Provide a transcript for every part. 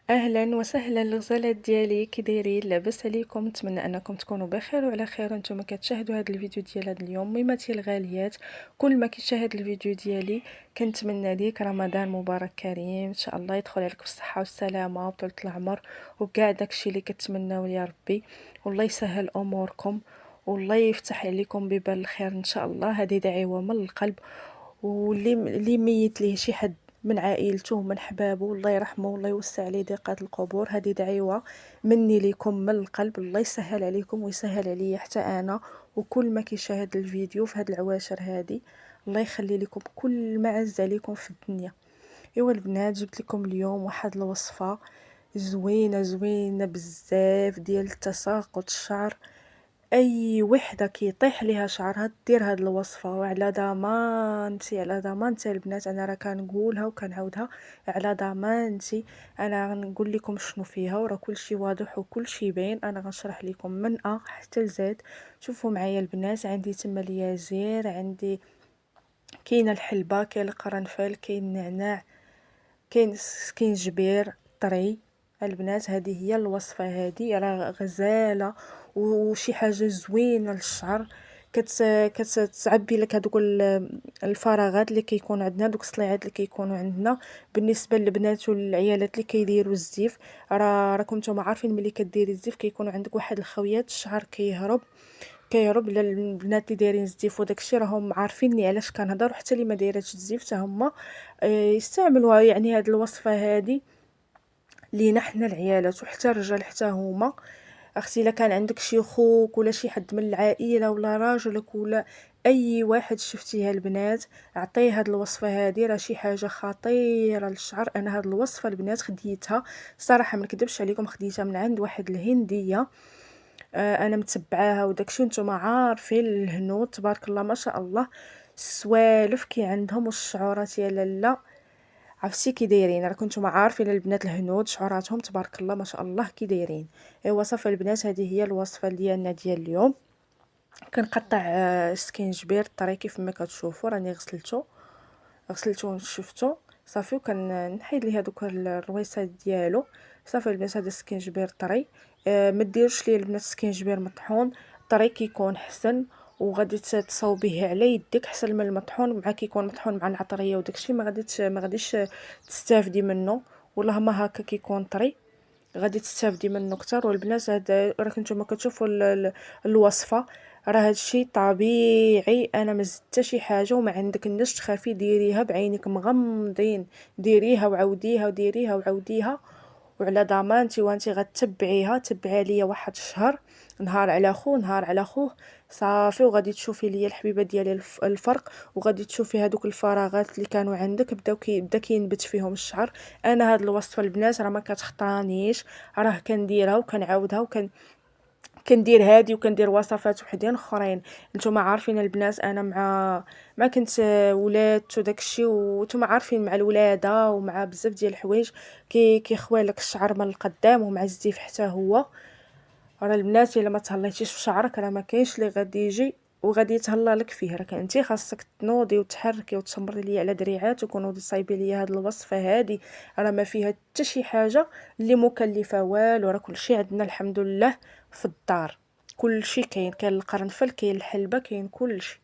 اهلا وسهلا الغزالات ديالي، كي دايرين؟ لاباس عليكم؟ نتمنى انكم تكونوا بخير وعلى خير وانتم كتشاهدوا هذا الفيديو ديال هذا اليوم. ميماتي الغاليات، كل ما كيشاهد الفيديو ديالي كنتمنى ليك رمضان مبارك كريم، ان شاء الله يدخل عليك بالصحه والسلامه وطولة العمر وكاع داكشي اللي كتمناو يا ربي، والله يسهل اموركم والله يفتح عليكم بيبان الخير ان شاء الله. هذه دعوه من القلب، واللي ميت ليه شي حد من عائلته ومن حبابه الله يرحمه والله يوسع عليه ضيقات القبور. هذه دعوة مني لكم من القلب، الله يسهل عليكم ويسهل عليا حتى انا وكل ما كيشاهد الفيديو في هاد العواشر هذه. الله يخلي لكم كل ما عز عليكم في الدنيا. ايوا البنات، جبت لكم اليوم واحد الوصفة زوينة زوينة بزاف ديال تساقط الشعر. اي وحده كيطيح ليها شعرها دير هاد الوصفه، وعلى ضمانتي على ضمانتي البنات، انا راه كنقولها وكنعاودها على ضمانتي. انا غنقول لكم شنو فيها وراه كلشي واضح وكلشي باين. انا غنشرح لكم من ا حتى لزاد. شوفوا معايا البنات، عندي تما اليازير، عندي كاينه الحلبه، كاين القرنفل، كاين النعناع، كاين السكينجبير طري. البنات هذه هي الوصفه، هذه راه غزاله وشي حاجه زوينه للشعر. كتعبي لك هذوك الفراغات اللي كيكون عندنا، دوك الصليعات اللي كيكونوا عندنا. بالنسبه للبنات والعيالات اللي كيديروا الزيف، راكم نتوما عارفين ملي كديري الزيف كيكون عندك واحد الخويات، الشعر كيهرب للبنات اللي دايرين الزيف. وداكشي راهم عارفيني علاش كنهضر، وحتى اللي ما دايراتش الزيف حتى هما يستعملوا يعني هاد الوصفه هادي لينا حنا العيالات وحتى الرجال حتى هما. اختي الا كان عندك شي خوك ولا شي حد من العائله ولا راجلك ولا اي واحد شفتيها البنات، عطيه هاد الوصفه هادي، راه شي حاجه خطيره للشعر. انا هاد الوصفه البنات خديتها صراحه، ما نكذبش عليكم، خديتها من عند واحد الهنديه. انا متبعاها وداكشي. نتوما عارفين الهنود تبارك الله ما شاء الله، السوالف كي عندهم والشعورات يا لالا. عرفتي كي دايرين؟ راه كنتو عارفين البنات الهنود شعوراتهم تبارك الله ما شاء الله كي دايرين. ايوا صافي البنات، هذه هي الوصفه ديالنا ديال اليوم. كنقطع السكينجبير طري كيف ما كتشوفوا، راني غسلته ونشفتو صافي، وكنحيد ليه هذوك الرويصات ديالو. صافي البنات، هذا السكينجبير طري. ما ديروش ليه البنات السكينجبير مطحون، طري كيكون حسن. وغادي تصاوبيه على يدك حسن من المطحون، مع كيكون مطحون مع العطريه وداكشي ما غاديش تستافدي منه. والله ما هكا كيكون طري غادي تستافدي منه كتر. والبنات هذا راك نتوما كتشوفوا الوصفه، راه هادشي طبيعي، انا ما زدت حتى شي حاجه. وما عندك الناس تخافي ديريها بعينك مغمضين، ديريها وعاوديها وديريها وعاوديها وعلى ضمانتي. وانتي غتتبعيها، تبعي ليا واحد الشهر، نهار على خو نهار على خوه صافي، وغادي تشوفي ليا الحبيبه ديالي الفرق. وغادي تشوفي هذوك الفراغات اللي كانوا عندك بدا كينبت فيهم الشعر. انا هاد الوصفه البنات راه ما كتخطانيش، راه كنديرها وكنعاودها كندير هادي وكندير وصفات وحدين اخرين. نتوما عارفين البنات، انا مع كنت ولادت وداكشي، ونتوما عارفين مع الولاده ومع بزاف ديال الحوايج كيخوي لك الشعر من القدام، ومع الزيف حتى هو. راه البنات الا ما تهليتيش في شعرك راه ما كاينش اللي غادي يجي وغادي يتهلا لك فيه. راه انت خاصك تنوضي وتحركي وتشمري ليا على دريعاتك ونوضي صايبي ليا هاد الوصفه هادي. راه ما فيها حتى شي حاجه اللي مكلفه والو، راه كلشي عندنا الحمد لله في الدار. كلشي كاين القرنفل، كاين الحلبه، كاين كلشي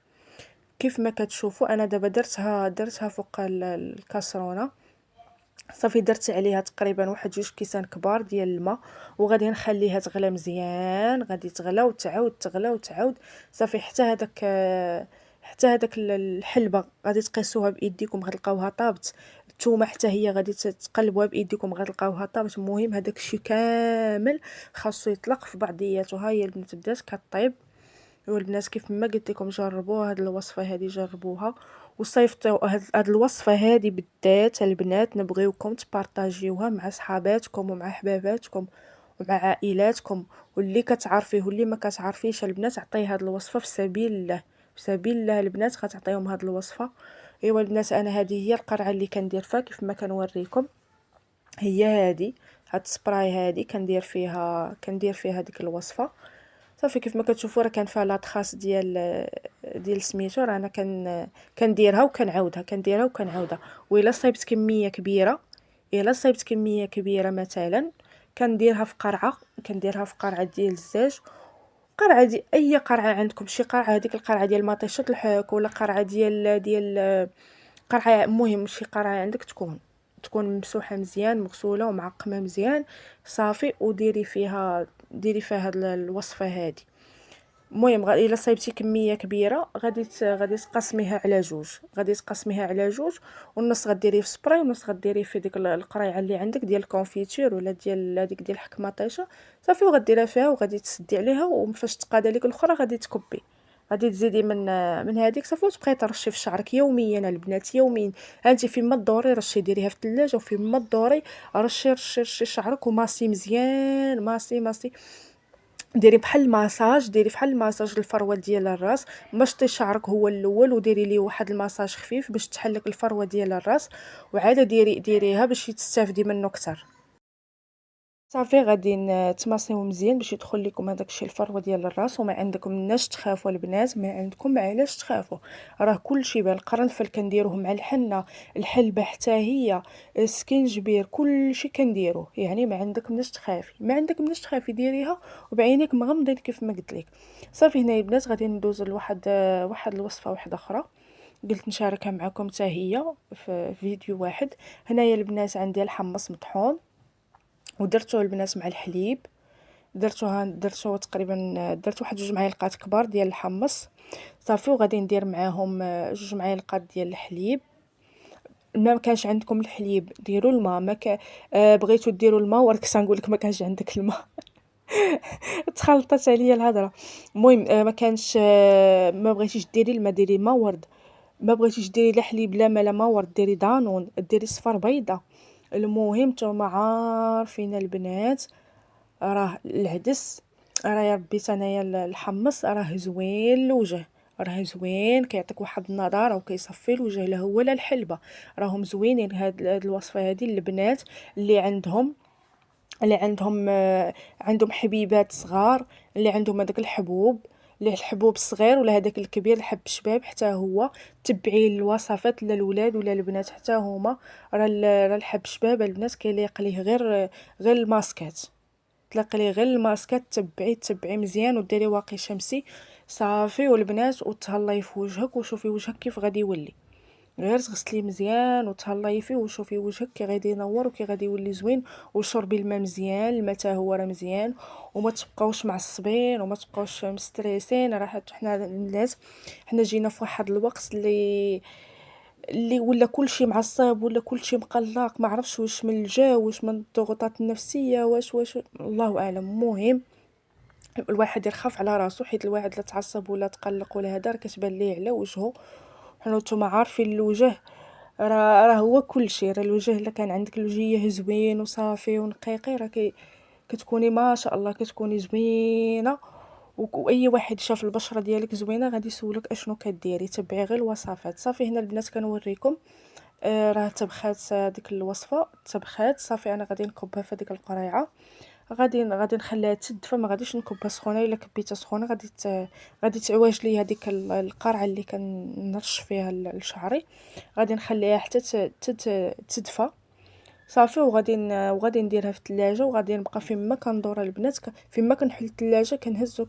كيف ما كتشوفوا. انا دابا درتها فوق الكاسرونه صافي. درت عليها تقريبا واحد 2 كيسان كبار ديال الماء، وغادي نخليها تغلى مزيان. غادي تغلى وتعاود تغلى وتعاود صافي حتى هذاك الحلبه غادي تقيسوها بايديكم غتلقاوها طابت. الثومه حتى هي غادي تقلبوها بايديكم غتلقاوها طابت. المهم هذاك الشيء كامل خاصو يطلق في بعضياته. ها هي البنات بدات كطيب. والبنات كيف ما قلت لكم جربوها هاد الوصفه هذه، جربوها وصيفطوا هاد الوصفه هذه بالذات البنات. نبغيوكم تبارطاجيوها مع صحاباتكم ومع حباباتكم ومع عائلاتكم، واللي كتعرفيه واللي ما كتعرفيش البنات عطيه هاد الوصفه في سبيل الله. في سبيل الله البنات غتعطيهم هاد الوصفه. ايوا البنات، انا هذه هي القرعه اللي كندير فيها كيف ما كنوريكم. هي هاد السبراي هادي كندير فيها ديك الوصفه صافي. كيف ما كتشوفوا راه كان فيها لاطخاس ديال سميتو. راه انا كنديرها وكنعاودها كنديرها وكنعاودها. وإلا صايبت كميه كبيره الا صايبت كميه كبيره مثلا كنديرها في قرعه، كنديرها في قرعه ديال الزاج، قرعه دي اي قرعه عندكم، شي قرعه هذيك القرعه ديال مطيشه الحك ولا قرعه ديال قرعه، المهم شي قرعه عندك تكون ممسوحه مزيان مغسوله ومعقمه مزيان صافي، ديري فيها هاد الوصفه هادي. المهم الا صايبتي كميه كبيره غادي تقسميها على جوج، والنص غديريه في سبراي والنص غديريه في ديك القريعه اللي عندك ديال الكونفيتور ولا ديال هذيك ديال الحك مطيشه صافي، وغديرها فيها وغادي تسدي عليها، وفاش تقاد لك الاخرى غادي تكبي، غادي تزيدي من هذيك صافي، وتبقاي ترشي في شعرك يوميا البنات يوميا. انت فيما تدوري رشي ديريها في الثلاجه، وفيما تدوري رشي شعرك وماسي مزيان، ماسي ديري بحال الماساج الفروه ديال الراس، مشطي شعرك هو الاول وديري ليه واحد المساج خفيف باش تحلك الفروه ديال الراس، وعاده ديريها باش تستافدي منه اكثر. صافي غادي تماصيو مزيان باش يدخل لكم هذاك الشيء الفروه ديال الراس، وما عندكم مناش تخافوا البنات، ما عندكم علاش تخافوا، راه كلشي بان. القرنفل كنديروه مع الحنه، الحلبه حتى هي، السكينجبير كلشي كنديروه، يعني ما عندك مناش تخافي، ديريها وبعينيك مغمضين كيف ما قلت لك. صافي هنا البنات غادي ندوز لواحد الوصفه واحده اخرى قلت نشاركها معكم حتى هي في فيديو واحد. هنايا البنات عندي الحمص مطحون ودرتوه البنات مع الحليب، درتو تقريبا، درت واحد 2 معالق كبار ديال الحمص صافي، وغادي ندير معاهم 2 معالق ديال الحليب. ما كانش عندكم الحليب ديروا الماء، ما ك... بغيتو ديروا الماء ورك نقول لك ما كانش عندك الماء تخلطت عليا الهضره. المهم ما كانش ما بغيتيش ديري الماء ديري ما ورد، ما بغيتيش ديري لا حليب لا ما لا ما ورد ديري دانون، ديري صفر بيضه. المهم نتوما عارفين البنات راه العدس، راه يا ربي انايا الحمص راه زوين الوجه، راه زوين كيعطيك واحد النضاره وكيصفي الوجه، لا هو لا الحلبه، راهم زوينين. هاد الوصفه هذه البنات اللي عندهم حبيبات صغار، اللي عندهم هذاك الحبوب، اللي الحبوب الصغير ولا هذاك الكبير الحب شباب حتى هو، تبعي الوصفات للولاد ولا البنات حتى هما. راه الحب شباب البنات كيليق ليه غير الماسكات، تلاقي ليه غير الماسكات، تبعي مزيان وديري واقي شمسي صافي والبنات، وتهلاي في وجهك وشوفي وجهك كيف غادي يولي، غير تغسليه مزيان وتهلاي فيه وشوفي وجهك كي غادي ينور وكي غادي يولي زوين. وشربي الماء مزيان، الماء حتى هو راه مزيان، وما تبقاوش معصبين وما تبقاوش مستريسين. راه حنا الناس حنا جينا في واحد الوقت اللي ولا كلشي معصب ولا كلشي مقلق، ما عرفش واش من الجو واش من الضغوطات النفسيه واش الله اعلم. المهم الواحد يرخف على راسو، حيت الواحد لا تعصب ولا تقلق ولا هذا راه كتبان ليه على وجهه. حنا نتوما عارفين الوجه راه هو كلشي، راه الوجه الا كان عندك الوجهيه زوين وصافي ونقيقي راه كتكوني ما شاء الله كتكوني زوينه. واي واحد شاف البشره ديالك زوينه غادي يسولك اشنو كديري، تبعي غير الوصفات. صافي هنا البنات كنوريكم راه طبخات ديك الوصفه طبخات صافي. انا غادي نكبها في ديك القريعه، غادي نخليها تدفى، ما غاديش نكبها سخونه، الا كبيتها سخونه غادي تعواج لي هذيك القرعه اللي كنرش فيها لشعري، غادي نخليها حتى تدفى صافي. وغادي نديرها في الثلاجه، وغادي نبقى فيما كندور البنات فيما كنحل الثلاجه كنهز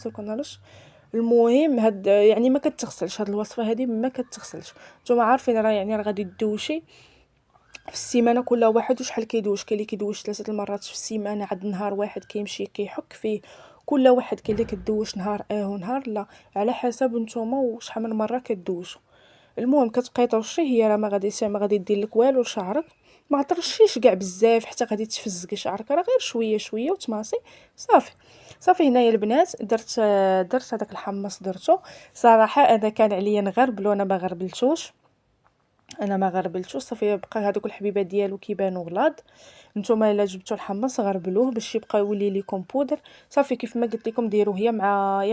وكنرش. المهم هاد يعني ما كتغسلش، هاد الوصفه هذه ما كتغسلش. نتوما عارفين راه يعني راه غادي تدوشي في السيمانه كل واحد وشحال كيدوش، كاين اللي كيدوش 3 المرات في السيمانه، عاد نهار واحد كيمشي كيحك فيه. كل واحد كاين اللي كدوش نهار ونهار لا، على حسب نتوما وشحال من مره كدوشوا. المهم كتبقاي ترشي، هي راه ما غادي دير لك والو لشعرك، ما ترشيش كاع بزاف حتى غادي تفزقي شعرك، راه غير شويه شويه وتماصي صافي. هنايا البنات درت هذاك الحمص درتو. صراحه انا كان عليا نغربلو، انا ما غربلتوش صافي، بقى هذوك الحبيبات ديالو كيبانوا غلاض. نتوما الا جبتوا الحمص غربلوه باش يبقى يولي لكم بودر صافي. كيف ما قلت لكم ديروه يا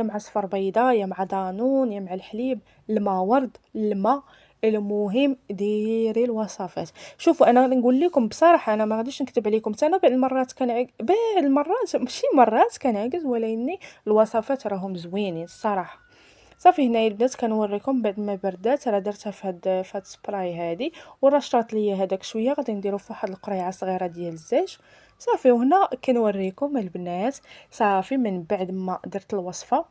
مع صفر بيضه يا مع دانون يا مع الحليب، الماء ورد الماء. المهم ديري الوصفات. شوفوا انا نقول لكم بصراحه، انا ما غاديش نكذب عليكم، حتى انا بعض المرات بعض المرات ماشي مرات كنعجز، ولكن الوصفات راهم زوينين الصراحه. صافي هنايا البنات كنوريكم بعد ما بردات، راه درتها في هاد السبراي هادي، ورشات ليا هذاك شويه، غادي نديرو في واحد القريعه صغيره ديال الزيت. صافي وهنا كنوريكم البنات. صافي من بعد ما درت الوصفه،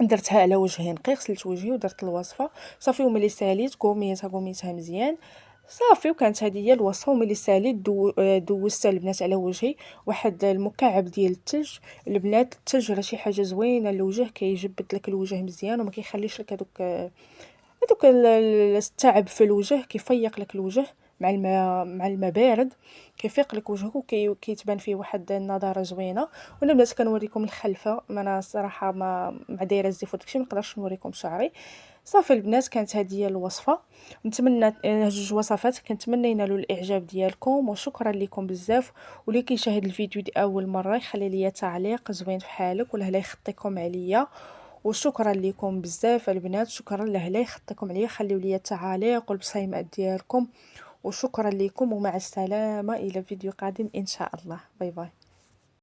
درتها على وجهي نقي، غسلت وجهي ودرت الوصفه. صافي وملي ساليت قوميتها مزيان. صافي وكانت هذه هي الوصفه. وملي ساليت دوزتها البنات على وجهي واحد المكعب ديال الثلج. البنات الثلج راه شي حاجه زوينه للوجه، كيجبد لك الوجه مزيان وما كيخليش لك هذوك التعب في الوجه، كيفيق لك الوجه مع الماء، مع الماء بارد كيفيق لك وجهك وكيتبان فيه واحد النضاره زوينه. وانا بنات كنوريكم الخلفه، ما انا الصراحه ما دايره الزيت وداكشي، ما نقدرش نوريكم شعري. صافي البنات كانت هذه هي الوصفه. نتمنى جوج وصفات، كنتمنى ينالوا الاعجاب ديالكم، وشكرا لكم بزاف. واللي كيشاهد الفيديو اول مره يخلي لي تعليق زوين في حالك، ولا لا يخطيكم عليا. وشكرا لكم بزاف البنات، شكرا لا يخطيكم عليا، خليو لي التعاليق والبصيمات ديالكم. وشكرا لكم ومع السلامه الى فيديو قادم ان شاء الله. باي باي.